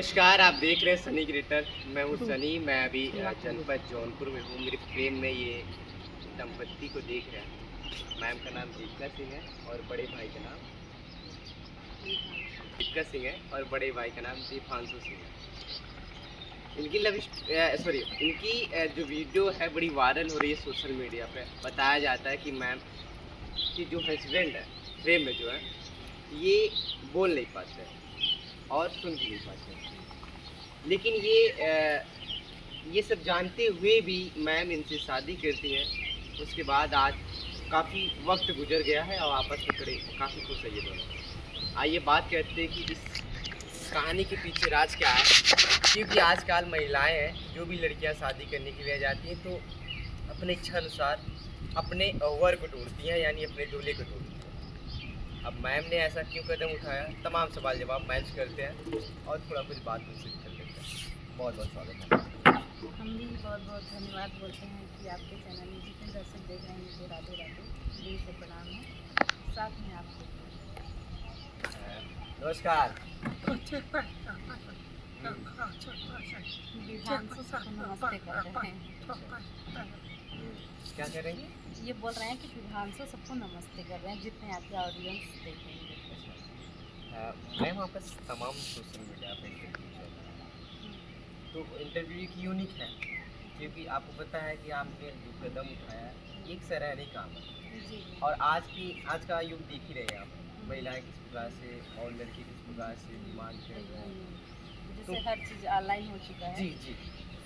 नमस्कार, आप देख रहे हैं सनी क्रिएटर। मैं हूँ सनी। मैं अभी जनपद जौनपुर में हूँ। मेरे फ्रेम में ये दंपत्ति को देख रहे हैं। मैम का नाम दीपिका सिंह है और बड़े भाई का नाम दीपिका सिंह है और बड़े भाई का नाम दीपांशु सिंह है। इनकी इनकी जो वीडियो है बड़ी वायरल हो रही है सोशल मीडिया पे। बताया जाता है कि मैम की जो हस्बैंड है फ्रेम में जो है ये बोल नहीं पाते और सुन भी नहीं पाते, लेकिन ये सब जानते हुए भी मैम इनसे शादी करती हैं। उसके बाद आज काफ़ी वक्त गुजर गया है और आपस में काफ़ी खुश है ये दोनों। आइए बात करते हैं कि इस कहानी के पीछे राज क्या है। क्योंकि आजकल महिलाएं हैं, जो भी लड़कियां शादी करने के लिए जाती हैं तो अपने इच्छा अनुसार अपने वर को ढूंढती हैं, यानी अपने दूल्हे को ढूंढती हैं। अब मैम ने ऐसा क्यों कदम उठाया, तमाम सवाल जवाब मैम से करते हैं और थोड़ा कुछ बात उनसे कर लेते हैं। बहुत बहुत स्वागत है। हम भी बहुत बहुत धन्यवाद बोलते हैं कि आपके चैनल में जितने दर्शक देख रहे हैं मुझे राधे राधे दिल से प्रणाम है। साथ में आपको नमस्कार। विधांशु सबको नमस्ते कर रहे हैं। क्या करेंगे? ये बोल रहे हैं कि विधांशु सबको नमस्ते कर रहे हैं जितने आपके ऑडियंस देखेंगे। मैम आपका तमाम सोशल मीडिया पे इंटरव्यू चल रहा है, तो इंटरव्यू एक यूनिक है क्योंकि आपको पता है कि आपने जो कदम उठाया है एक सराहनीय काम है। जी। और आज का युग देख ही रहे हैं आप, महिलाएं किस प्रकार से और लड़के किस प्रकार से डिमांड कर रहे हैं। जैसे हर चीज़ ऑनलाइन हो चुका है। जी जी।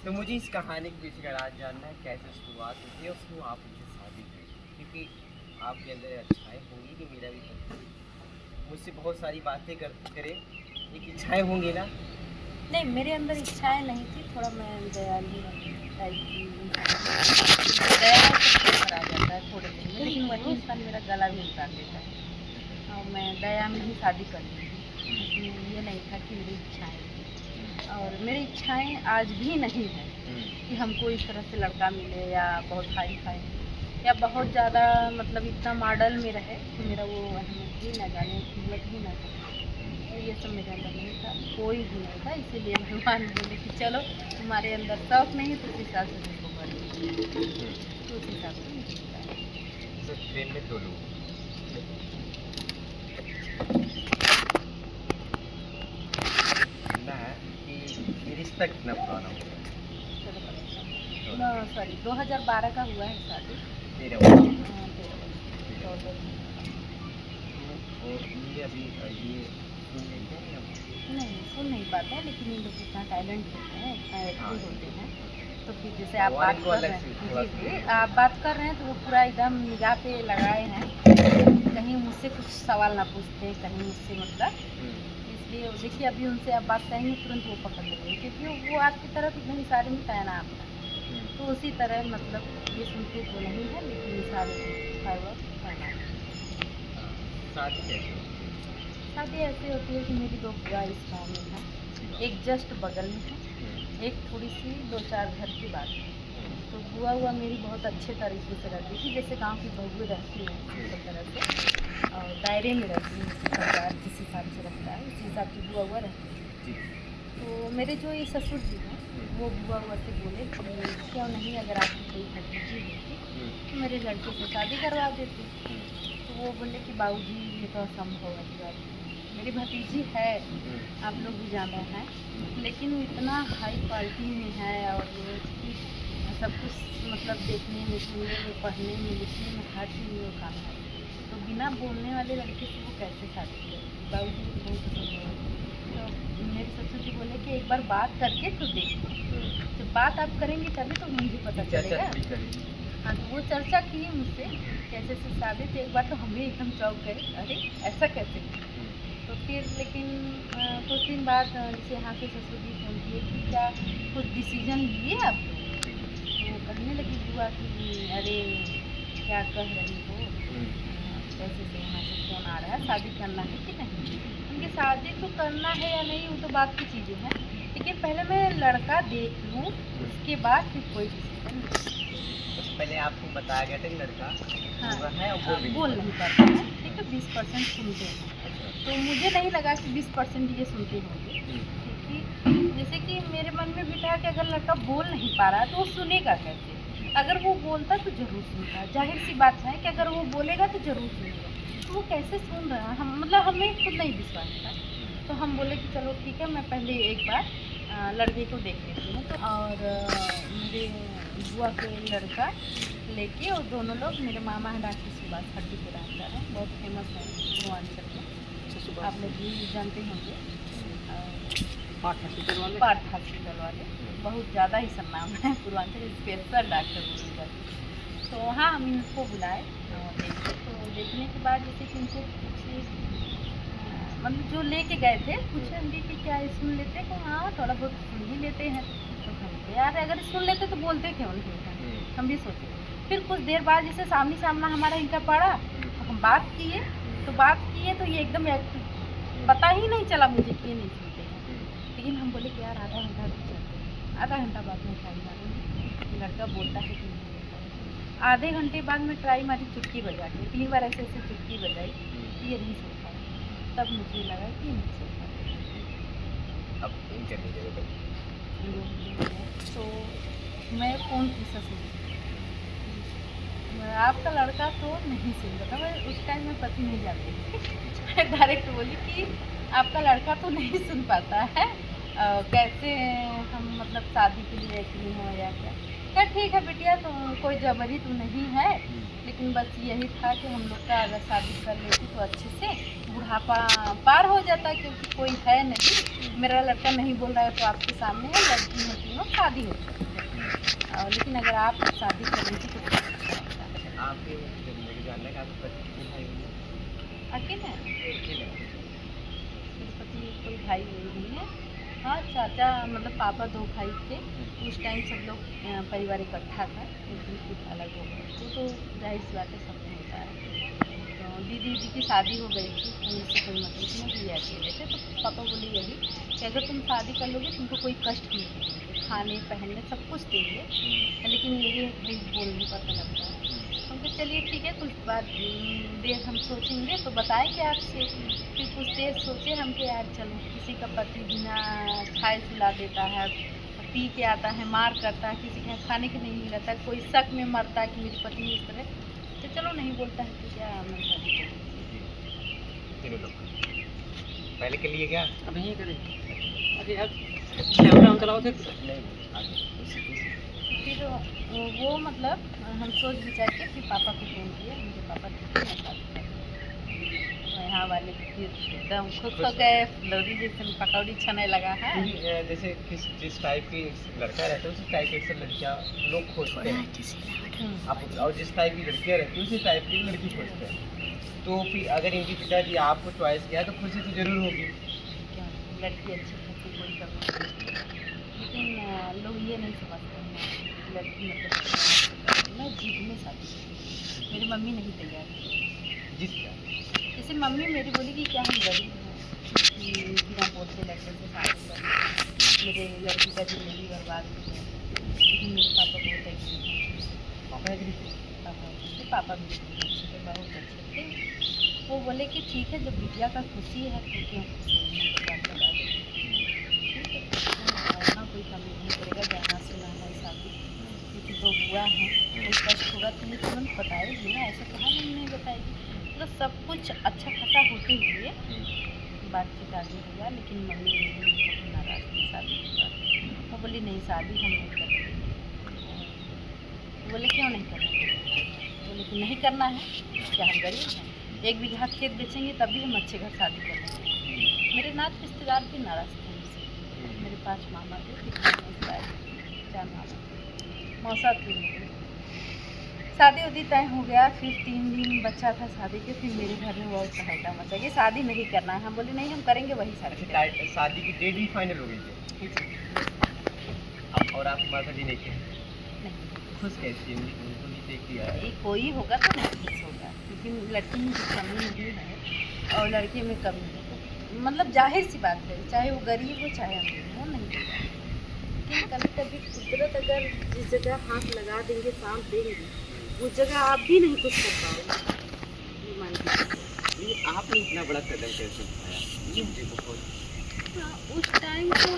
तो मुझे इस कहानी के पीछे का राज जानना है, कैसे शुरुआत होती है और क्यों आप उनसे शादी करें, क्योंकि आपके अंदर अच्छाएँ होंगी कि मेरा भी पति मुझसे बहुत सारी बातें करे, एक इच्छाएँ होंगी ना। नहीं, मेरे अंदर इच्छाएं नहीं थी, थोड़ा मैं दयालु टाइप की दया आ जाता है थोड़े दिन में, लेकिन वही इंसान मेरा गला भी उतार देता है और मैं दया में ही शादी कर ली थी। इसमें ये नहीं था कि मेरी इच्छाएं थी, और मेरी इच्छाएं आज भी नहीं है कि हमको इस तरह से लड़का मिले या बहुत हाई फाई या बहुत ज़्यादा मतलब इतना मॉडल में रहे कि मेरा वो अहमियत ही ना जाने, कीमत ही ना जाने। तो ये सब मेरे अंदर नहीं था, कोई भी नहीं था। इसीलिए भगवान बोले कि चलो तुम्हारे अंदर शौक नहीं तो उस हिसाब से तुमको कर तो उस हिसाब से मुझे बताया। तो ट्रेन में दो लोग ना है कि रिश्ता कितना पुराना हो गया? सॉरी 2012 का हुआ है शादी। 13 वर्ष। हाँ, 13 वर्ष। और ये अभी ये सुन लेते हैं नहीं सुन नहीं पाते हैं, लेकिन इन लोग इतना टैलेंट होते हैं, इतना एक्टिव होते हैं। तो फिर जैसे आप बात कर रहे हैं, जी आप बात कर रहे हैं तो वो पूरा एकदम निगाह पे लगाए हैं, कहीं मुझसे कुछ सवाल ना पूछते, कहीं मुझसे मतलब। इसलिए देखिए अभी उनसे आप बात करेंगे तुरंत वो पकड़ लेंगे, क्योंकि वो आपकी तरफ एकदम इशारे में तैना आपका। तो उसी तरह मतलब ये सुनते तो नहीं है, लेकिन इशारे करना। शादी ऐसे होती है कि मेरी 2 बुआ इस गाँव में है, एक जस्ट बगल में है, एक थोड़ी सी 2-4 घर की बात है। तो बुआ मेरी बहुत अच्छे तरीके से रहती थी, जैसे गांव की बहुएं रहती हैं उस तरह से, और दायरे में रहती है, परिवार जिस हिसाब से रखता है उस हिसाब से बुआ रहती है। तो मेरे जो ये ससुर जी हैं वो बुआ से बोले कि क्यों नहीं, अगर आपकी कोई भतीजी होती तो मेरे लड़के से शादी करवा देती। तो वो बोले कि बाबूजी ये तो असंभव है, मेरी भतीजी है, आप लोग भी जाना है, लेकिन वो इतना हाई क्वालिटी में है और सब कुछ मतलब देखने में, सुनने में, पढ़ने में, लिखने में, हर चीज़ में वो काम है। तो बिना बोलने वाले लड़के से वो कैसे शादी करेगी, बाबूजी को बहुत पसंद है। तो मेरे ससुर जी बोले कि एक बार बात करके तो देखो, जब बात आप करेंगे तभी तो मुझे पता चलेगा। हाँ, तो वो चर्चा की मुझसे कैसे से शादी, तो एक बार तो हम भी एकदम चौंक गए, अरे ऐसा कैसे। तो फिर लेकिन कुछ दिन बाद जैसे यहाँ से ससुर जी फोन किए कि क्या कुछ डिसीजन लिए आप लोग, तो वो कहने लगी बुआ कि अरे क्या कह रही हो, कैसे से यहाँ से फोन आ रहा है, शादी करना है कि नहीं। उनकी शादी तो करना है या नहीं वो तो बात की चीज़ें हैं, लेकिन पहले मैं लड़का देख लूँ उसके बाद फिर कोई डिसीजन नहीं। पहले आपको बताया गया था कि लड़का है और बोल नहीं पाता है, ठीक है, 20% सुनते हैं। तो मुझे नहीं लगा कि 20% ये सुनते होंगे, क्योंकि था कि अगर लड़का बोल नहीं पा रहा है तो वो सुनेगा कैसे। अगर वो बोलता तो ज़रूर सुनता, जाहिर सी बात है कि अगर वो बोलेगा तो ज़रूर सुनेगा। तो वो कैसे सुन रहा है, हम मतलब हमें खुद नहीं विश्वास था। तो हम बोले कि चलो ठीक है, मैं पहले एक बार लड़के को देख लेती हूँ। तो और मेरे बुआ के लड़का लेके और दोनों लोग, मेरे मामा हैं डॉक्टर सुभाष, हड्डी के डॉक्टर हैं, बहुत फेमस है पूर्वांचल में, आप लोग भी जानते होंगे। पाठ हॉस्पिटल वाले, पार्थ हॉस्पिटल वाले बहुत ज़्यादा ही सम्मान है पूर्वांचल, स्पेशल डॉक्टर बोलेगा। तो वहाँ हम इनको बुलाए और देखे। तो देखने के बाद जैसे कि उनको कुछ मतलब जो लेके गए थे, पूछे हम कि क्या ये सुन लेते हैं? हाँ थोड़ा बहुत सुन ही लेते हैं। तो हम कहे, यार अगर सुन लेते तो बोलते क्यों नहीं? हम भी सोचे। फिर कुछ देर बाद जैसे सामने सामना हमारा इनका पड़ा, तो हम बात किए। तो ये एकदम पता ही नहीं चला मुझे कि ये नहीं सुनते हैं। लेकिन हम बोले कि यार आधा घंटा रुक जाते हैं, आधा घंटा बाद में ट्राई मारेंगे लड़का बोलता है कि नहीं बोलता है। आधे घंटे बाद में ट्राई मारी, चुटकी बजा के 3 बार ऐसे ऐसे चुटकी बजाई, ये नहीं सुन पाया। तब मुझे लगा कि नहीं सुन पाया। अब इन करने के लिए तो मैं फ़ोन की ससुर, आपका लड़का तो नहीं सुन रहा था। मैं उस टाइम में पति नहीं जानती थी। मैं डायरेक्ट बोली कि आपका लड़का तो नहीं सुन पाता है, कैसे हम मतलब शादी के लिए ऐसी हो या क्या? क्या ठीक है बिटिया, तो कोई जबरी तो नहीं है, लेकिन बस यही था कि हम लोग का अगर शादी कर लेती तो अच्छे से बुढ़ापा पार हो जाता, क्योंकि कोई है नहीं, मेरा लड़का नहीं बोल रहा है तो आपके सामने है, लड़की है तीनों, शादी हो सकती है। लेकिन अगर आप शादी कर लेती तो आपके मेरे जानने का आपके पति कितने भाई होंगे? अकेले हैं, अकेले? मेरे पति कोई भाई नहीं है। हाँ चाचा मतलब पापा 2 भाई थे, उस टाइम सब लोग परिवार इकट्ठा था, लेकिन कुछ अलग हो गए। तो जाहिर सी बात है, सब होता है। तो दीदी की शादी हो गई थी, तो उससे कोई मतलब नहीं, ये अकेले थे। तो पापा बोले यही कि अगर तुम शादी कर लोगे तुमको कोई कष्ट नहीं देंगे, खाने पहनने सब कुछ देंगे, लेकिन यही है कि बोलने का तो लगता है। हम कहा चलिए ठीक है, कुछ बात देर हम सोचेंगे तो बताएंगे आपसे। फिर कुछ देर सोचे हम कि यार चलो, किसी का पति बिना खाए सुला देता है, पी के आता है, मार करता है, किसी के यहाँ खाने के नहीं मिलता है, कोई शक में मरता है कि मेरी पत्नी इस तरह, तो चलो नहीं बोलता है तो क्या मैं शादी करूँगी। तीनों लोग पहले के लिए क्या? अब नहीं करेंगे। अरे यार कैमरा ऑन कराओ फिर। नहीं आगे फिर वो मतलब हम सोच विचार के फिर पापा को फ़ोन किया, मुझे पापा ठीक है मैं शादी कर लूँगी। तो यहाँ वाले फिर एकदम खुश हो गए, लौरी जैसे पकौड़ी छने लगा है। जैसे जिस टाइप की लड़का रहता है उसी टाइप की अक्सर लड़कियाँ लोग खोजते हैं। आप और जिस टाइप की लड़कियाँ रहती है उसी टाइप की लड़की खोजते हैं। तो फिर अगर इनके पिताजी आपको चॉइस किया तो खुशी तो जरूर होगी। क्या लड़की अच्छी खासी कोई कमी नहीं, लेकिन लोग ये नहीं समझते हैं लड़की मतलब मैं जिद में शादी की। मेरी मम्मी नहीं तैयार थी। जिसका जैसे मम्मी मेरी बोली कि क्या हम गरीब हैं कि बिना बोलते लड़के से शादी कर, मेरे लड़की का ज़िंदगी बर्बाद हो गया। लेकिन मेरे पापा बहुत अच्छे थे, पापा एग्री थे? पापा भी अच्छे थे, बहुत अच्छे थे। वो बोले कि ठीक है, जब बिटिया का खुशी है तो क्यों खुशी नहीं है, तो बात ठीक है, वहाँ कोई कमी नहीं करेगा, जहाँ से लाना है शादी, क्योंकि 2 बुआ हैं, कोई कष्ट होगा तो ये तुरंत बताएगी ना, ऐसा कहाँ नहीं बताएगी। मतलब सब कुछ अच्छा खासा होते हुए बातचीत आगे हुआ, लेकिन मम्मी मेरी नाराज़ थी शादी के बाद। वो बोली नहीं शादी हम नहीं करेंगे। बोले क्यों नहीं करना? बोले कि नहीं करना है, क्या हम गरीब हैं, 1 बीघा खेत बेचेंगे तब भी हम अच्छे घर शादी करेंगे। मेरे नात रिश्तेदार भी नाराज़ थे मुझसे। मेरे 5 मामा थे, 4 मामा, मौसा थी। शादी उदी तय हो गया, फिर 3 दिन बच्चा था शादी के, फिर मेरे घर में बहुत सहायता मचा कि शादी नहीं करना है। हम बोले नहीं हम करेंगे वही शादी। अच्छा, शादी की डेट भी फाइनल हो गई थी और आपकी माता जी नहीं थे? नहीं खुश कैसी है? उनको नहीं देख दिया है? कोई होगा तो नहीं खुश होगा, क्योंकि लड़की में कमी नहीं है और लड़के में कमी है, तो मतलब जाहिर सी बात है, चाहे वो गरीब हो चाहे अमीर हो, नहीं देगा। लेकिन कभी कभी कुदरत अगर जिस जगह हाथ लगा देंगे, सांप देंगे, उस जगह आप भी नहीं कुछ कर पाओगे, ये मान लीजिए। ये आपने इतना बड़ा कदम कैसे उठाया? ये मुझे बहुत हाँ, उस टाइम तो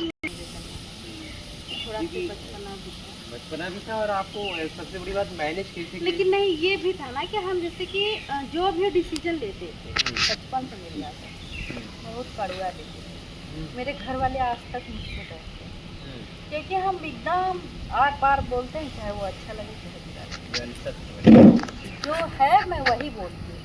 थोड़ा थोड़ा सा क्योंकि बचपना भी था। बचपना भी था और आपको सबसे बड़ी बात मैनेज कैसे लेकिन नहीं, ये भी था ना कि हम जैसे कि जो भी डिसीजन लेते थे हम्म। बचपन से मेरे आता बहुत कड़वा लेते थे। मेरे घर वाले आज तक मुझसे डरते हैं क्योंकि हम एकदम आर पार बोलते हैं, चाहे वो अच्छा लगे चाहे बुरा लगे। जो है मैं वही बोलती हूँ।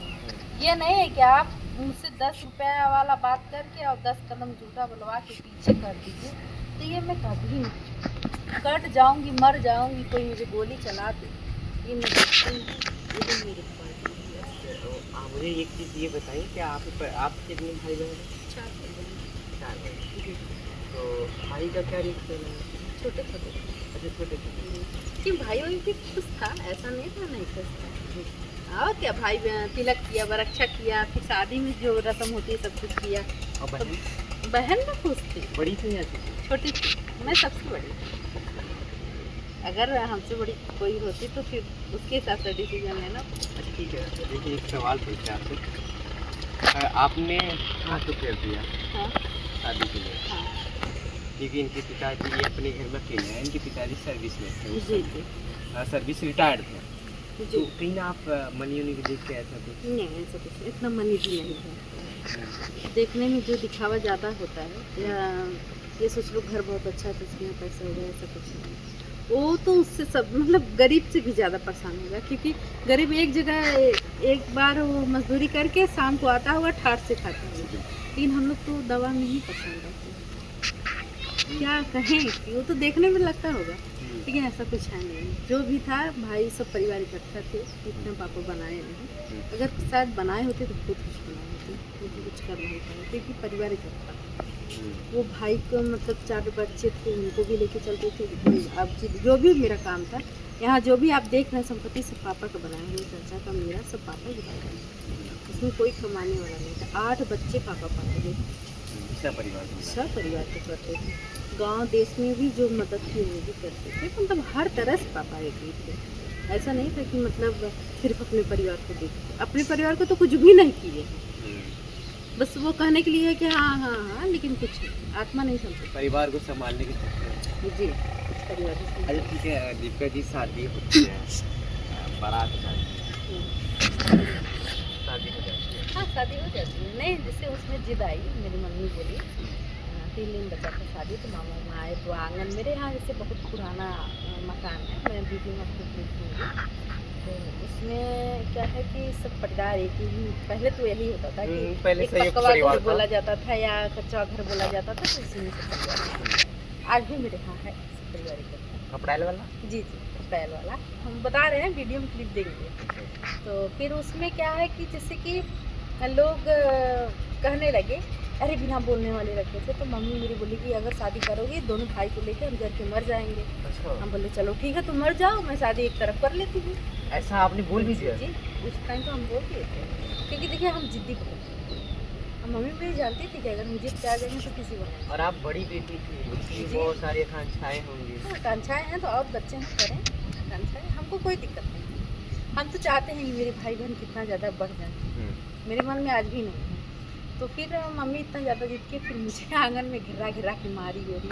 ये नहीं है कि आप मुझसे 10 रुपया वाला बात करके और 10 कदम झूठा बुलवा के पीछे कर दीजिए, तो ये मैं कभी नहीं कट जाऊंगी, मर जाऊंगी, कोई मुझे गोली चला दे, ये मैं देखती हूँ, ये मेरे आप मुझे एक चीज़ ये बताइए कि आप कितने भाई बहन हैं? 4 चार भाई। तो भाई का क्या रिश्ता है? छोटे छोटे अच्छा छोटे छोटे। क्यों भाई वही भी खुश था, ऐसा नहीं था नहीं खुश था। और क्या भाई तिलक किया, वरक्षा किया, फिर शादी में जो रस्म होती है सब कुछ किया। और बहन? बहन में खुश थी, बड़ी थी या छोटी? छोटी थी, मैं सबसे बड़ी थी। अगर हमसे बड़ी कोई होती तो फिर उसके हिसाब से डिसीजन लेना। अच्छा ठीक है, देखिए एक सवाल पूछते हैं आपसे। आपने हाँ तो कर दिया हाँ शादी के लिए, हाँ क्योंकि इनके पिताजी ये अपने घर में अकेले हैं, इनके पिताजी सर्विस में थे उस जी समय। जी सर्विस रिटायर्ड थे। जी। तो कहीं ना आप मनी उनी को देख के ऐसा कुछ? नहीं ऐसा कुछ नहीं, इतना मनी भी नहीं है। देखने में जो दिखावा ज़्यादा होता है या ये सोच लो घर बहुत अच्छा है तो उसके यहाँ पैसा होगा, ऐसा कुछ नहीं। वो तो उससे सब मतलब गरीब से भी ज़्यादा परेशान होगा, क्योंकि गरीब एक जगह एक बार वो मजदूरी करके शाम को आता होगा, ठाट से खाता होगा, लेकिन हम लोग तो दवा में ही परेशान रहते हैं। क्या कहें कि वो तो देखने में लगता होगा, लेकिन ऐसा कुछ है नहीं। जो भी था भाई सब परिवार इकट्ठा थे, इतना पापा बनाए नहीं। अगर शायद बनाए होते तो खुद कुछ बनाए होते, लेकिन कुछ कर नहीं पाए क्योंकि परिवार इकट्ठा। वो भाई को मतलब 4 बच्चे थे, उनको भी लेके चलते थे। अब जो भी मेरा काम था यहाँ, जो भी आप देख रहे हैं संपत्ति सब पापा का बनाया हुआ, चाचा का, मेरा सब पापा ही बनाया। उसमें कोई कमाने वाला नहीं था। 8 बच्चे पापा पाले थे, सब परिवार को करते थे। गांव देश में भी जो मदद थी वो भी करते थे, मतलब हर तरह से पापा एग्री थे। ऐसा नहीं था कि मतलब सिर्फ अपने परिवार को देखते, अपने परिवार को तो कुछ भी नहीं किए, बस वो कहने के लिए है कि हाँ हाँ हाँ, लेकिन कुछ नहीं, आत्मा नहीं समझती परिवार को संभालने के चक्कर में। जी। परिवार को समझती। अच्छा ठीक है, दीपिका जी शादी होती है, बारात जाती है, शादी हो जाती है। हाँ शादी हो जाती है। नहीं जैसे उसमें जिद आई, मेरी मम्मी बोली 3 दिन बचा था शादी, तो मामा वहाँ आए तो आंगन मेरे यहाँ जैसे बहुत पुराना मकान है, मैं वीडियो में आपको देखूँगी। तो उसमें क्या है कि सब परिवार एक ही, पहले तो यही होता था कि पहले एक संयुक्त पक्का परिवार घर था। बोला जाता था या कच्चा घर बोला जाता था, तो उसी में से परिवार। आज भी मेरे यहाँ है सब परिवार इकट्ठा। कपड़ाइल वाला? जी जी पैल वाला, हम बता रहे हैं, वीडियो में क्लिप देंगे। तो फिर उसमें क्या है कि जैसे कि लोग कहने लगे अरे बिना बोलने वाले रखे थे, तो मम्मी मेरी बोली कि अगर शादी करोगी दोनों भाई को लेकर हम घर के मर जाएंगे। अच्छा। हम बोले चलो ठीक है तुम मर जाओ, मैं शादी एक तरफ कर लेती हूँ। ऐसा आपने बोल भी दिया? जी उस टाइम तो हम बोल दिए थे, क्योंकि देखिए हम जिद्दी बहुत थे। हम मम्मी मेरी जानती थी कि अगर मुझे प्यार देंगे तो किसी को नहीं। और आप बड़ी बेटी थी, बहुत सारी आकांक्षाएं होंगी। हाँ आकांक्षाएँ हैं तो और बच्चे हम करें आकांक्षाएँ, हमको कोई दिक्कत नहीं। हम तो चाहते हैं कि मेरे भाई बहन कितना ज़्यादा बढ़ जाए, मेरे मन में आज भी नहीं है। तो फिर मम्मी इतना ज़्यादा जिद के फिर मुझे आंगन में घिरा घिरा के मारी गोरी,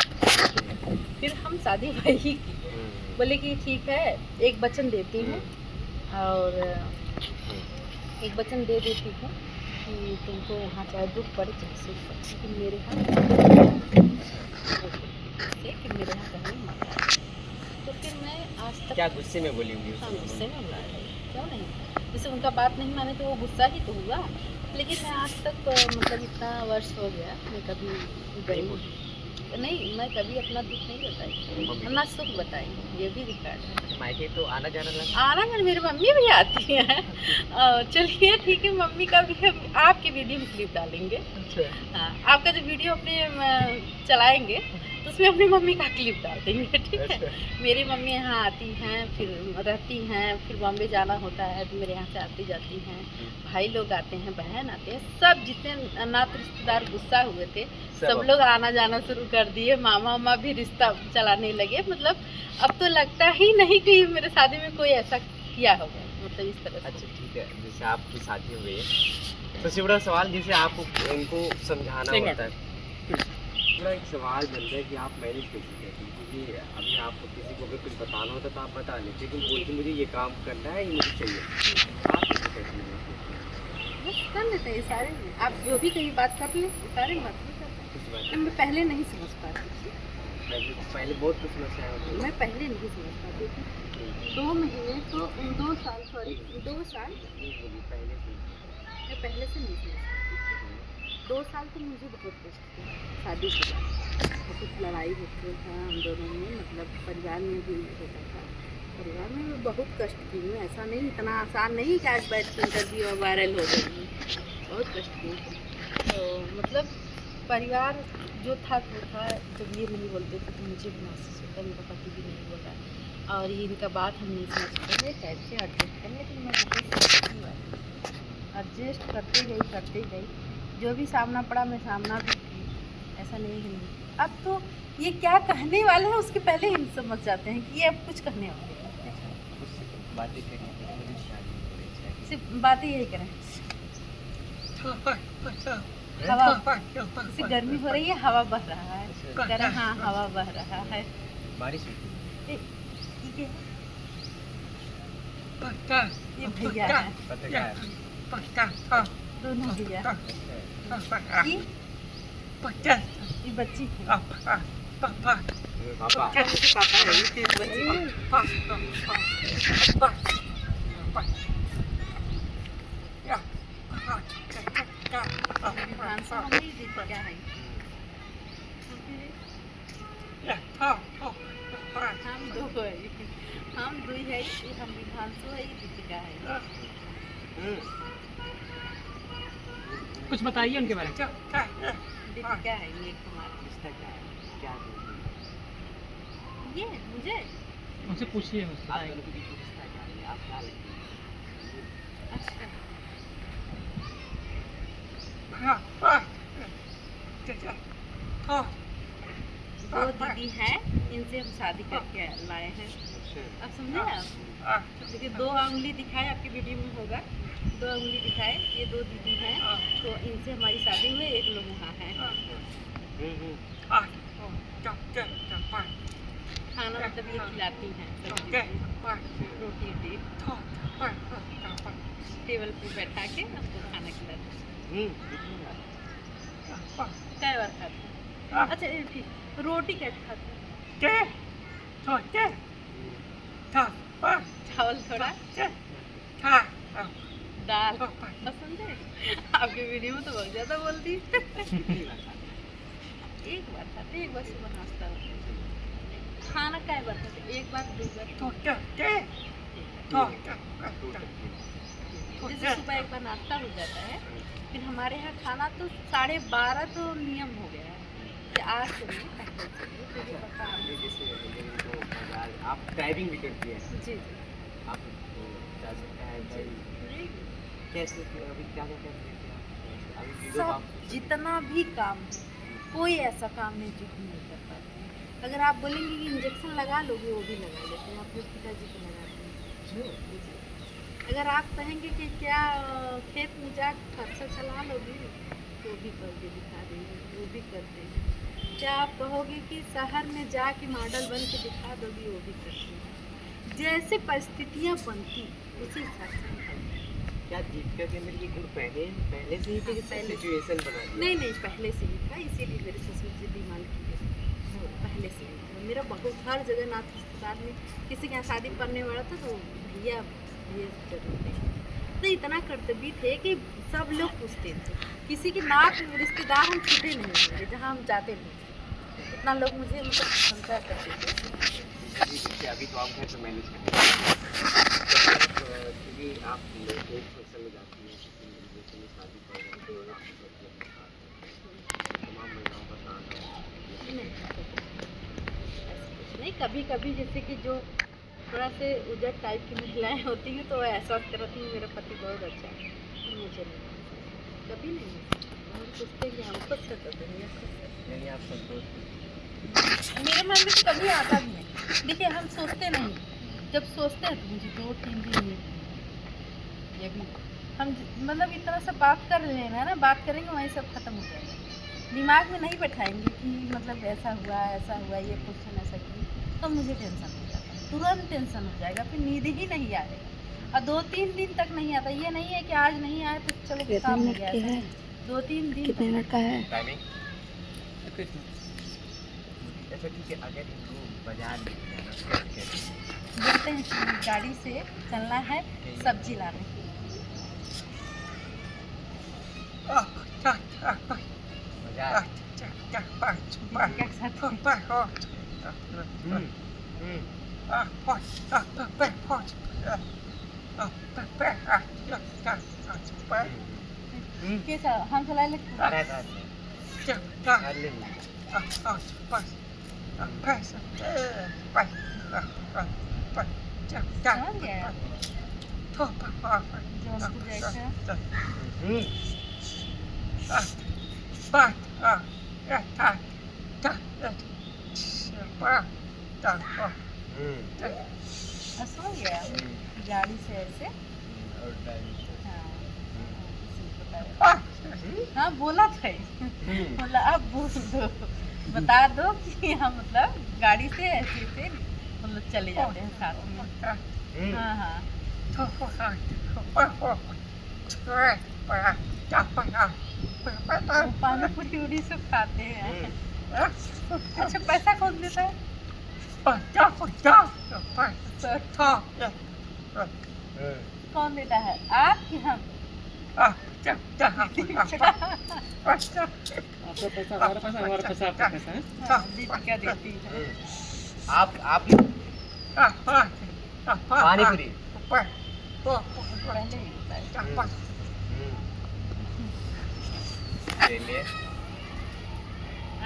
फिर हम शादी वही की। बोले कि ठीक है एक वचन देती हूँ, और एक वचन दे देती हूँ कि तुमको वहाँ चाहे दुख पड़े चाहे सुख पड़े, लेकिन मेरे यहाँ कि मेरे यहाँ कहीं मत आना। तो फिर मैं आज तक क्या गुस्से में बोली होंगी? हाँ गुस्से में बुला रही, क्यों नहीं, जैसे उनका बात नहीं माने तो वो गुस्सा ही तो हुआ। लेकिन मैं आज तक मतलब इतना वर्ष हो गया मैं कभी गई नहीं, मैं कभी अपना दुख नहीं बताई, अपना सुख बताई, ये भी रिकॉर्ड है। मायके तो आना जाना लगा? आना जाना मेरी मम्मी भी आती है। चलिए ठीक है, मम्मी का भी हम आपके वीडियो में क्लिप डालेंगे। अच्छा। हाँ आपका जो वीडियो अपने चलाएंगे तो उसमें अपनी मम्मी का क्लिप डाल देंगे, ठीक है। मेरी मम्मी यहाँ आती हैं, फिर रहती हैं, फिर बॉम्बे जाना होता है तो मेरे यहाँ से आती जाती हैं, भाई लोग आते हैं, बहन आते हैं, सब जितने नात रिश्तेदार गुस्सा हुए थे सब लोग आना जाना शुरू कर दिए। मामा वामा भी रिश्ता चलाने लगे, मतलब अब तो लगता ही नहीं कि मेरे शादी में कोई ऐसा किया होगा, मतलब इस तरह से। अच्छा ठीक है, जैसे आपकी शादी हो गई है, सबसे बड़ा सवाल जैसे आपको उनको समझाना होता है, थोड़ा एक सवाल बनता है कि आप मैनेज कैसे करते हैं, क्योंकि अभी आपको किसी को अगर कुछ बताना होता तो आप बता लेते, लेकिन बोलते मुझे ये काम करना है, ये मुझे चाहिए, आप कैसे करते हैं? बस कर लेते हैं सारे। आप जो भी कहीं बात कर ले सारे मतलब करते किस बात हैं। मैं पहले नहीं समझ पाती थी, पहले बहुत कुछ समस्या होती है। मैं पहले नहीं समझ पाती थी। 2 महीने तो 2 साल, सॉरी 2 साल पहले से मैं पहले से नहीं समझ पाती थी। 2 साल तो मुझे बहुत कष्ट थे शादी के बाद। बहुत लड़ाई होती था हम दोनों में, मतलब परिवार में भी होता था। परिवार में मैं बहुत कष्ट की हूँ, ऐसा नहीं, इतना आसान नहीं कि आज बैठ के इंटरव्यू और वायरल हो गई। बहुत कष्ट की हूँ। तो मतलब परिवार जो था वो था, जब ये नहीं बोलते थे तो मुझे भी महसूस होता, मेरा पति भी नहीं बोल रहा और ये इनका बात हम नहीं समझ पाते कैसे एडजस्ट करें, लेकिन मैं बहुत एडजस्ट करते गई। जो भी सामना पड़ा मैं सामना भी की, ऐसा नहीं है नहीं। अब तो ये क्या कहने वाले हैं उसके पहले ही हम समझ जाते हैं कि ये अब कुछ कहने वाले हैं। बातें करनी है, मुझे शादी की इच्छा है। सिर्फ बातें यही करें, हवा जैसे गर्मी हो रही है, हवा बह रहा है, करें हाँ हवा बह रहा है। बारिश होती ये भैया है, है। दोनों भैया। ये बच्ची है, पापा पापा है, ये बच्ची। विधानसभा में ही दीपिका है। हम दो है, हम दो ही है, ये हम विधानसभा है, ये दीपिका है। कुछ बताइए उनके बारे में। दीपिका है ये कुमार। रिश्ता क्या है, क्या ये मुझे उनसे पूछिए, मुझसे आप लोगों के बीच में रिश्ता क्या है, आप क्या लगती है? अच्छा दो दीदी हैं, इनसे हम शादी करके लाए हैं। अब समझे आप? देखिए 2 उंगली दिखाए, आपकी वीडियो में होगा, 2 उंगली दिखाए, ये 2 दीदी हैं, तो इनसे हमारी शादी हुई। एक लोग वहाँ हैं। खाना मतलब ये खिलाती हैं, रोटी वोटी टेबल पे बैठा के हमको खाना खिलाती हैं। कई बार खाते हैं। अच्छा ये फिर रोटी कैसे खाते हैं? चावल थोड़ा, दाल। पसंद है आपके वीडियो में तो बहुत ज़्यादा बोलती है। एक बार खाते, एक बार सुबह नाश्ता होता है। खाना कई बार खाते, एक बार 2 बार। जैसे सुबह एक बार नाश्ता हो जाता है, फिर हमारे यहाँ खाना तो 12:30 तो नियम हो गया है कि आज से नहीं, पहले से नहीं, मुझे पता है। आप ड्राइविंग भी करती हैं, जी जी आप जा सकते हैं भाई, कैसे अभी क्या क्या कर रही हैं आप? अभी वीडियो सब आप जितना भी काम है, कोई ऐसा काम नहीं जो हम नहीं कर पाते हैं। अगर आप बोलेंगे कि इंजेक्शन लगा लोगे, वो भी लगा लेते हैं, अपने पिताजी को लगाते हैं। अगर आप कहेंगे कि क्या खेत में जा खर्चा चला लोगे, तो भी करके दिखा देंगे, वो भी करते हैं। क्या आप कहोगे कि शहर में जाके मॉडल बन के दिखा दोगे, वो भी करते हैं। जैसे परिस्थितियाँ बनती उसी हिसाब से हम करते हैं। क्या दीपिका के अंदर ये गुण पहले से ही थे कि पहले से। सिचुएशन बना दिया? नहीं पहले से ही था, इसीलिए मेरे ससुर जी डिमांड किए। पहले से ही था मेरा, बहुत हर जगह नाथ अस्पताल में किसी के यहाँ शादी पड़ने वाला था तो भैया ये जरूर थे। तो इतना कर्तव्य थे कि सब लोग पूछते थे, किसी की नाक रिश्तेदार हम छूटे नहीं होंगे जहाँ हम जाते नहीं। इतना लोग मुझे मतलब प्रशंसा करते थे। अभी तो आप घर पे मैनेज करते हैं, क्योंकि आप एक फंक्शन में जाती हैं, किसी में शादी पड़ रही तो तमाम महिलाओं का काम है। नहीं कभी कभी जैसे कि जो थोड़ा से उजट टाइप की महिलाएं होती हैं तो वो एहसास करती हैं मेरा पति बहुत अच्छा है, मुझे नहीं, कभी नहीं। हम सोचते हैं कि हम खुद से तो दुनिया खुद से। यानी आप संतोष मेरे मन में तो कभी आता भी नहीं। देखिए हम सोचते नहीं, जब सोचते हैं तो मुझे 2-3 दिन ये भी हम मतलब इतना सा बात कर लेना है ना, बात करेंगे वहीं सब खत्म हो जाएगा। दिमाग में नहीं बैठाएंगे कि मतलब ऐसा हुआ ये क्वेश्चन ऐसा क्यों, तो मुझे टेंशन हो जाता है, तुरंत टेंशन हो जाएगा, फिर नींद ही नहीं आएगा। और 2-3 दिन तक नहीं आता, ये नहीं है कि आज नहीं आए तो चलो काम हो गया, 2-3 दिन। कितने मिनट का है? टाइमिंग? 21 मिनट। अच्छा ठीक है, अगर इनको बाजार लेके जाना तो कैसे? बोलते हैं कि गाड़ी से चलना है सब्जी लाने। बाजार? क्या साथ हम्म, हम्म। कैसा हम चला लेते आ रहा है, आ ले लो। समझ गया जौनपुर जाएगा। हम्म, हम्म, समझ गया गाड़ी से ऐसे। और टाइमिंग से। हाँ, किसी को बताया। हाँ बोला था ही। बोला अब बोल दो, बता दो कि हम मतलब गाड़ी से ऐसे से मतलब चले जाते हैं साथ में। हाँ हाँ वो पानी पूरी उड़ी सब खाते हैं। अच्छा पैसा कौन देता है? सर कौन देता है, आप कि हम? आपका पैसा हमारा पैसा, हमारा पैसा आपका पैसा है। हाँ, दीपिका देती है। आप पानी पूरी। पहले ही बताया। चलिए,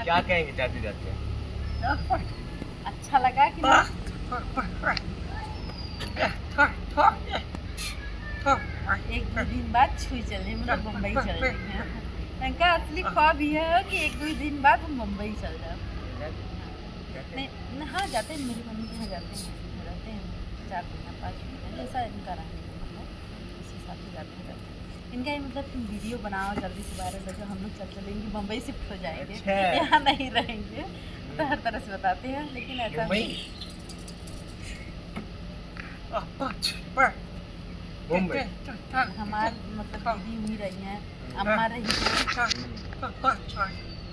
क्या कहेंगे जाते जाते? अच्छा लगा कि नहीं? एक दो दिन बाद छुई चले मतलब मुंबई चल जाएंगे। इनका असली ख्वाब ये है कि एक दो दिन बाद हम मुंबई चल जाए। नहीं हाँ जाते हैं, मेरी मम्मी के यहाँ जाते हैं, रहते हैं 4 महीना 5 महीना जैसा इनका रहने का मतलब उस हिसाब से जाते हैं। इनका ये मतलब तुम वीडियो बनाओ जल्दी से वायरल हो जाओ, हम लोग चल चलेंगे मुंबई शिफ्ट हो जाएंगे, अच्छा। यहाँ नहीं रहेंगे, तो हर तरह से बताते हैं लेकिन ऐसा मुंबई हमार मतलब दीदी हुई रही हैं, अम्मा रही हैं,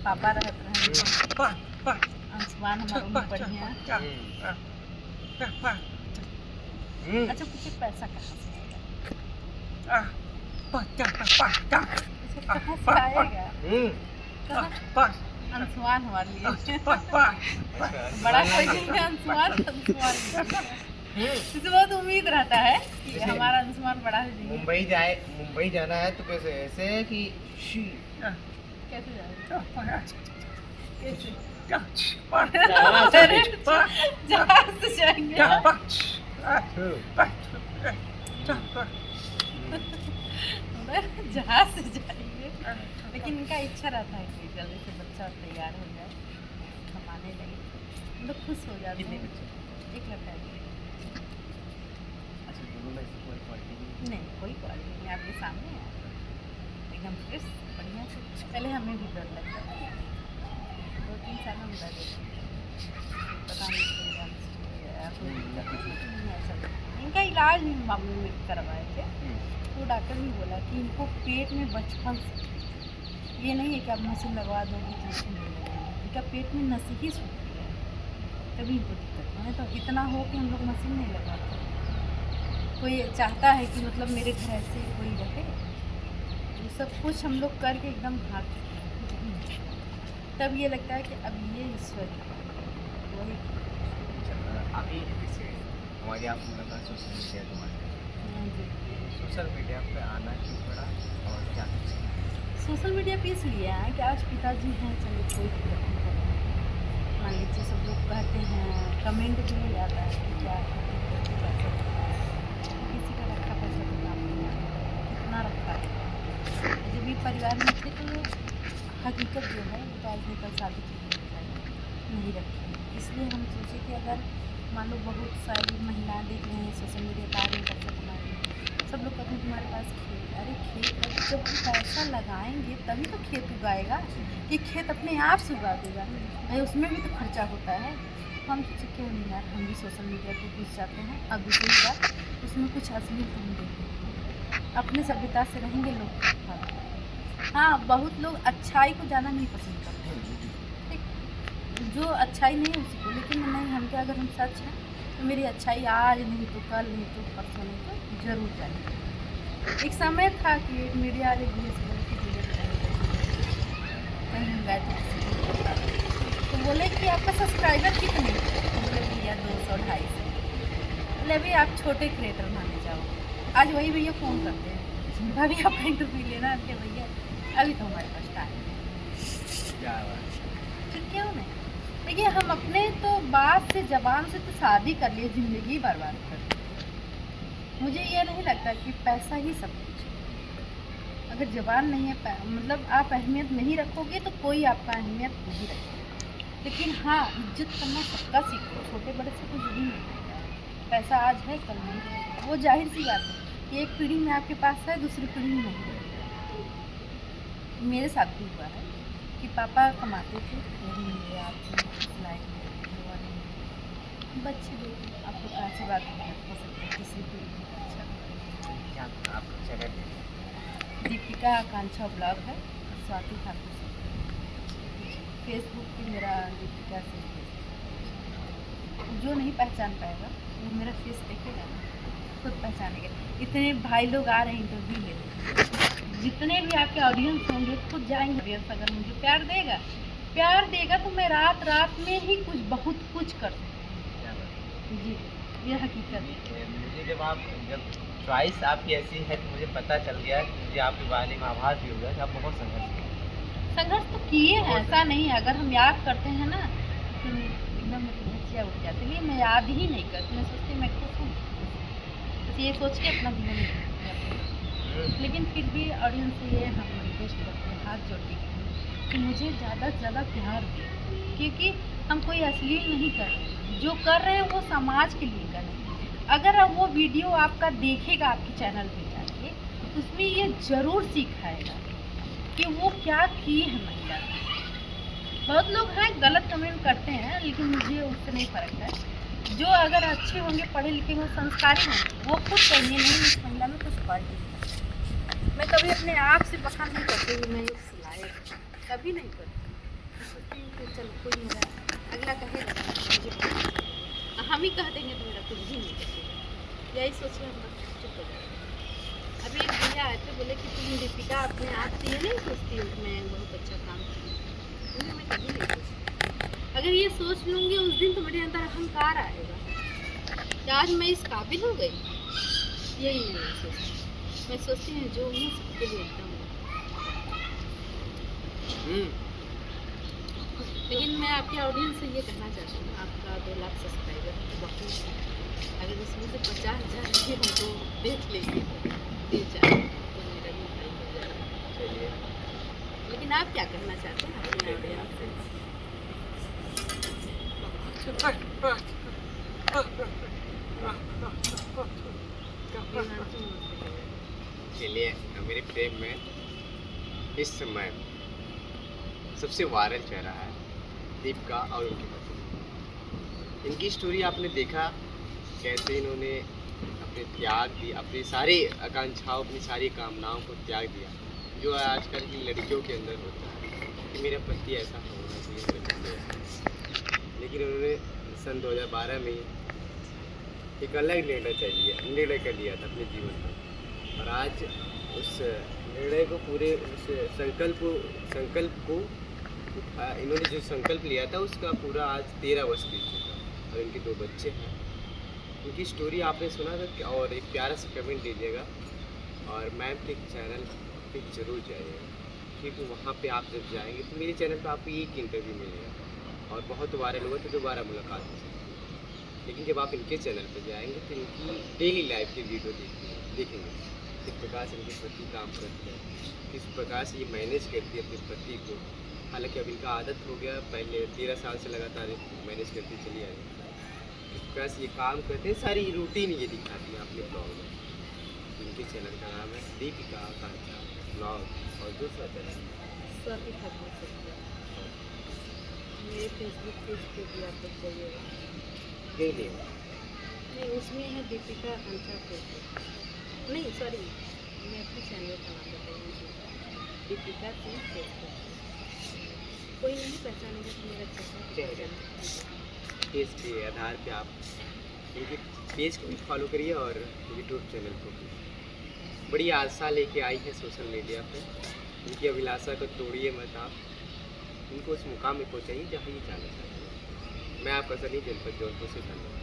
पापा रहते रहे, अंशुमान हमारे उम्र पढ़ी हैं। अच्छा कुछ पैसा कहाँ से आएगा? अच्छा कहाँ से आएगा? कहाँ? अंशुमान हमारे लिए बड़ा कोई नहीं है, अंशुमान इससे बहुत उम्मीद रहता है कि हमारा अंशुमान बड़ा हो जाएगा। मुंबई जाना है तो कैसे ऐसे कि कैसे जाएगा? कैसे? जहाज से जाएंगे। जहाज से जाएंगे, लेकिन इनका इच्छा रहता है कि जल्दी से बच्चा तैयार हो जाए, कमाने लगे, मतलब खुश हो जाते हैं। एक लड़का है। नहीं कोई क्वालिटी नहीं, आपके सामने है एकदम फ्रेश बढ़िया से। पहले हमें भी डर लगता था, 2-3 साल हम डर पता नहीं ऐसा। इनका इलाज मम्मी में करवाए थे, तो डॉक्टर ने बोला कि इनको पेट में बचपन से, ये नहीं है कि आप मशीन लगवा दोगे तो इसको नहीं लगेगी, इनका पेट में नसें ही सूखती है, तभी इनको दिक्कत है। तो इतना हो कि हम लोग मशीन नहीं लगाते। कोई चाहता है कि मतलब मेरे घर ऐसे कोई रहे, तो सब कुछ हम लोग करके एकदम हाथ, तब ये लगता है कि अब ये ईश्वर वही। अभी जैसे हमारी आप मुलाकात सोशल मीडिया के माध्यम से, सोशल मीडिया पे आना क्यों पड़ा और क्या? सोशल मीडिया पे इसलिए है कि आज पिताजी हैं, चलो कोई दिक्कत नहीं है। मान लीजिए सब लोग कहते हैं, कमेंट भी नहीं आता है कि क्या किसी का रखा पैसा तो काम नहीं आता, कितना रखा है। जब भी परिवार में थे तो हकीकत जो है वो तो आज नहीं कल शादी की नहीं रखी, इसलिए हम सोचे कि अगर मान लो बहुत सारी महिलाएं देख रही हैं सोशल मीडिया पर, आ रही हैं पैसा कमा रही हैं, सब लोग कहते हैं तुम्हारे पास खेत, अरे खेत है, जब हम पैसा लगाएंगे तभी तो खेत उगाएगा, कि खेत अपने आप से उगा देगा भाई, उसमें भी तो खर्चा होता है। तो हम सोचे क्यों नहीं यार, हम भी सोशल मीडिया पर घुस जाते हैं। अब दूसरी बात, उसमें कुछ असली तो हम देखते हैं, अपने सभ्यता से रहेंगे लोग। हाँ, बहुत लोग अच्छाई को ज़्यादा नहीं पसंद करते, ठीक, जो अच्छाई नहीं है उसी को, लेकिन नहीं, हम क्या, अगर हम सच हैं तो मेरी अच्छाई आज नहीं तो कल, नहीं तो परसों, नहीं तो ज़रूर जाएगी। एक समय था कि मीडिया वाले भैया से बोले कि कहीं हम गए थे किसी को बता रहे थे। तो बोले कि आपका सब्सक्राइबर कितने हैं? तो बोले भैया 200-250। बोले अभी आप छोटे क्रिएटर माने जाओ। आज वही भैया फ़ोन करते हैं, भाभी आपका इंटरव्यू लेना है भैया, अभी तो हमारे पास टाइम है। क्या बात, फिर क्यों नहीं? देखिए, हम अपने तो बात से, जबान से तो शादी कर लिए, ज़िंदगी बर्बाद कर ली। मुझे ये नहीं लगता कि पैसा ही सब कुछ है। अगर जबान नहीं है, मतलब आप अहमियत नहीं रखोगे तो कोई आपका अहमियत नहीं रखेगा। लेकिन हाँ, इज्जत करना सबका सीखो, छोटे बड़े से कुछ भी नहीं है। पैसा आज है कल नहीं है, वो जाहिर सी बात है कि एक पीढ़ी में आपके पास है, दूसरी पीढ़ी में नहीं है। मेरे साथ भी हुआ है कि पापा कमाते थे, यही मेरे आप सिलाई बच्चे देखो, आपको कहाँ से बात हो सकती है किसी भी। अच्छा, क्या आपका चैनल है? दीपिका आकांक्षा ब्लॉग है, स्वाति ठाकुर से। फेसबुक पे मेरा दीपिका से, जो नहीं पहचान पाएगा वो मेरा फेस देखेगा ना, खुद पहचानेगा। इतने भाई लोग आ रहे हैं इंटरव्यू ले रहे हैं, जितने भी आपके ऑडियंस होंगे खुद जाएंगे। ऑडियंस अगर मुझे प्यार देगा तो मैं रात रात में ही कुछ बहुत कुछ कर सकती हूँ जी, ये हकीकत है। मुझे जब चॉइस आपकी ऐसी है तो मुझे पता चल गया कि मुझे आपके बारे में आभास भी हो गया कि आप बहुत संघर्ष तो किए हैं, ऐसा नहीं है। अगर हम याद करते हैं ना तो एकदम धचिया उठ जाती है, मैं याद ही नहीं करती, मैं सोचती मैं खुश हूँ, बस ये सोच के अपना जीवन। लेकिन फिर भी ऑडियंस से ये हम रिक्वेस्ट करते हैं, हाथ जोड़ के, कि मुझे ज़्यादा से ज़्यादा प्यार दें, क्योंकि हम कोई अश्लील नहीं कर रहे हैं, जो कर रहे हैं वो समाज के लिए कर रहे हैं। अगर अब वो वीडियो आपका देखेगा आपके चैनल पे जाके, तो उसमें ये ज़रूर सिखाएगा कि वो क्या की है महिला। बहुत लोग हैं गलत कमेंट करते हैं, लेकिन मुझे उससे नहीं फ़र्क है। जो अगर अच्छे होंगे, पढ़े लिखे होंगे, संस्कारी होंगे, वो खुद कहेंगे नहीं इस महिला में कुछ पढ़ लिखा। मैं कभी अपने आप से बखान नहीं करती कि मैं इस लायक, कभी नहीं करती। तो चल कोई मेरा अगला कहेगा मुझे, हम ही कह देंगे तो मेरा कुछ भी नहीं करेगा, यही सोच के हम बस चुप हो जाएंगे। अभी एक भैया आए थे, बोले कि तुम दीपिका अपने आप से ये नहीं सोचती हो कि मैं बहुत अच्छा काम करूँ? मैं कभी नहीं सोचती। अगर ये सोच लूँगी उस दिन तो मेरे अंदर अहंकार आएगा कि आज मैं इस काबिल हो गई। यही नहीं सोचती, मैं सोचती हूँ जो हूँ सबके लिए एकदम। लेकिन मैं आपके ऑडियंस से ये कहना चाहती हूँ, आपका 2 लाख सब्सक्राइबर बहुत है, अगर उसमें से 50,000 भी हम तो देख लेंगे, दे जाए तो मेरा भी भाई हो जाएगा। चलिए, लेकिन आप क्या करना चाहते हैं अपने ऑडियंस से? चलिए, मेरे प्रेम में इस समय सबसे वायरल चल रहा है दीपिका और उनके पति। इनकी स्टोरी आपने देखा, कैसे इन्होंने अपने त्याग दिया, अपनी सारी आकांक्षाओं, अपनी सारी कामनाओं को त्याग दिया, जो आजकल की लड़कियों के अंदर होता है कि मेरा पति ऐसा होना चाहिए, मेरे पति ऐसा। लेकिन उन्होंने सन 2012 में एक अलग निर्णय कर लिया था अपने जीवन में, और आज उस निर्णय को, पूरे उस संकल्प को इन्होंने जो संकल्प लिया था उसका पूरा आज 13 वर्ष बीत चुका, और इनके 2 बच्चे हैं। उनकी स्टोरी आपने सुना था, और एक प्यारा सा कमेंट दीजिएगा, और मैम के चैनल पे ज़रूर जाइएगा, क्योंकि वहाँ पे आप जब जाएंगे तो मेरे चैनल पे आपको एक इंटरव्यू मिलेगा और बहुत वायरल हुआ तो दोबारा मुलाकात हो सकती है। लेकिन जब आप इनके चैनल पे जाएंगे तो इनकी डेली लाइफ की वीडियो देखेंगे, किस प्रकार से इनके पति काम करते हैं, किस प्रकार से ये मैनेज करती है अपने पति को। हालांकि अब इनका आदत हो गया, पहले 13 साल से लगातार मैनेज करती चली आ रही, बस ये काम करते हैं, सारी रूटीन ये दिखाती है अपने ब्लॉग में। इनके चैनल का नाम है दीपिका आकांक्षा ब्लॉग और दूसरा चैनल सभी खत्म सकते हैं। मेरे फेसबुक पेज पे भी आप लोग जाइएगा। देख लिया। नहीं, उसमें है दीपिका आकांक्षा फेसबुक, नहीं सॉरी, मैं अपने चैनल का नाम बताऊँगी, दीपिका सिंह फेसबुक। कोई नहीं पहचानेगा तो मेरा चैनल। पेज के आधार पे आप इनके पेज को भी फॉलो करिए और यूट्यूब चैनल को भी। बड़ी आशा लेके आई है सोशल मीडिया पे, इनकी अभिलाषा को तोड़िए मत आप, इनको उस मुकाम में पहुँचाइए जहाँ ये जाना चाहते हैं। मैं आपका सनी जनपद जौनपुर से धन्यवाद।